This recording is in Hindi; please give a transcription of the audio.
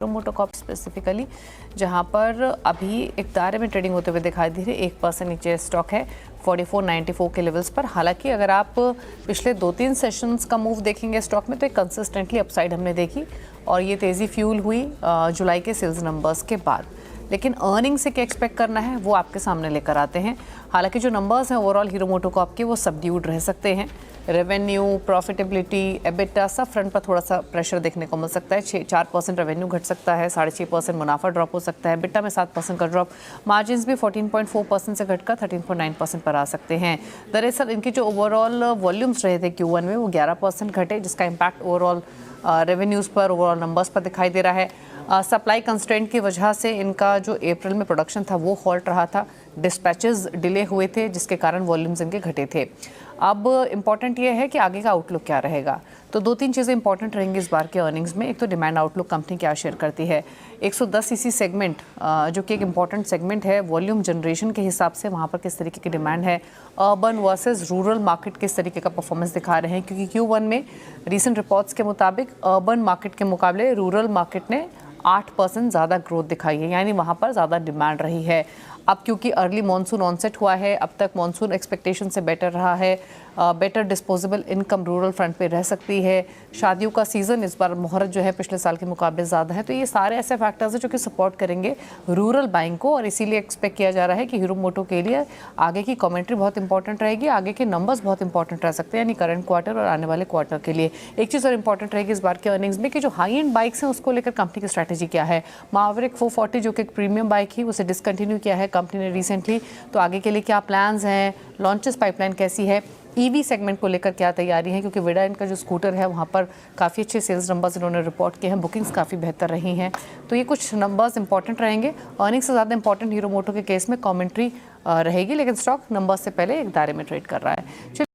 मोटोकॉप स्पेसिफिकली, जहां पर अभी एक दायरे में ट्रेडिंग होते हुए दिखाई दे रही है। 1% नीचे स्टॉक है 4494 के लेवल्स पर। हालांकि अगर आप पिछले 2-3 सेशंस का मूव देखेंगे स्टॉक में तो एक कंसिस्टेंटली अपसाइड हमने देखी और ये तेज़ी फ्यूल हुई जुलाई के सेल्स नंबर्स के बाद। लेकिन अर्निंग से क्या एक्सपेक्ट करना है वो आपके सामने लेकर आते हैं। हालांकि जो नंबर्स हैं ओवरऑल हीरो मोटोकॉप के वो सबड्यूड रह सकते हैं। रेवेन्यू, प्रॉफिटेबिलिटी, एबिटा सब फ्रंट पर थोड़ा सा प्रेशर देखने को मिल सकता है। 4% रेवेन्यू घट सकता है, 6.5% मुनाफा ड्रॉप हो सकता है, एबिटा में 7% का ड्रॉप, मार्जिन्स भी 14.4% से घटकर 13.9% पर आ सकते हैं। दरअसल इनके जो ओवरऑल वॉल्यूम्स रहे थे Q1 में वो 11% घटे, जिसका इम्पैक्ट ओवरऑल रेवेन्यूज़ पर, ओवरऑल नंबर्स पर दिखाई दे रहा है। सप्लाई कंस्ट्रेंट की वजह से इनका जो अप्रैल में प्रोडक्शन था वो हॉल्ट रहा था, डिस्पैचेस डिले हुए थे जिसके कारण वॉल्यूम्स इनके घटे थे। अब इम्पॉर्टेंट ये है कि आगे का आउटलुक क्या रहेगा। तो 2-3 चीज़ें इंपॉर्टेंट रहेंगी इस बार के अर्निंग्स में। एक तो डिमांड आउटलुक कंपनी क्या शेयर करती है। 110 सीसी सेगमेंट जो कि एक इम्पॉर्टेंट सेगमेंट है वॉल्यूम जनरेशन के हिसाब से, वहाँ पर किस तरीके की डिमांड है। अर्बन वर्सेस रूरल मार्केट किस तरीके का परफॉर्मेंस दिखा रहे हैं, क्योंकि Q1 में रीसेंट रिपोर्ट्स के मुताबिक अर्बन मार्केट के मुकाबले रूरल मार्केट ने 8% ज़्यादा ग्रोथ दिखाई है, यानी वहाँ पर ज़्यादा डिमांड रही है। अब क्योंकि अर्ली मॉनसून ऑनसेट हुआ है, अब तक मॉनसून एक्सपेक्टेशन से बेटर रहा है, better disposable income rural front पे रह सकती है। शादियों का सीज़न इस बार मुहूर्त जो है पिछले साल के मुकाबले ज़्यादा है। तो ये सारे ऐसे फैक्टर्स हैं जो कि सपोर्ट करेंगे रूरल बाइंग को, और इसीलिए एक्सपेक्ट किया जा रहा है कि हीरो मोटो के लिए आगे की कमेंट्री बहुत इंपॉर्टेंट रहेगी, आगे के नंबर्स बहुत इंपॉर्टेंट रह सकते हैं, यानी करंट क्वार्टर और आने वाले क्वार्टर के लिए। एक चीज़ और इंपॉर्टेंट रहेगी इस बार के अर्निंग्स में कि जो हाई एंड बाइक्स हैं उसको लेकर कंपनी की स्ट्रैटेजी क्या है। मावरिक 440 जो कि एक प्रीमियम बाइक ही, उसे डिसकंटिन्यू किया है कंपनी ने रिसेंटली। तो आगे के लिए क्या प्लान्स हैं, लॉन्चेस पाइपलाइन कैसी है, ईवी सेगमेंट को लेकर क्या तैयारी है, क्योंकि विडा इनका जो स्कूटर है वहाँ पर काफ़ी अच्छे सेल्स नंबर्स इन्होंने रिपोर्ट किए हैं, बुकिंग्स काफ़ी बेहतर रही हैं। तो ये कुछ नंबर्स इंपॉर्टेंट रहेंगे। अर्निंग से ज़्यादा इंपॉर्टेंट हीरो मोटो के केस में कमेंट्री रहेगी, लेकिन स्टॉक नंबर्स से पहले एक दायरे में ट्रेड कर रहा है।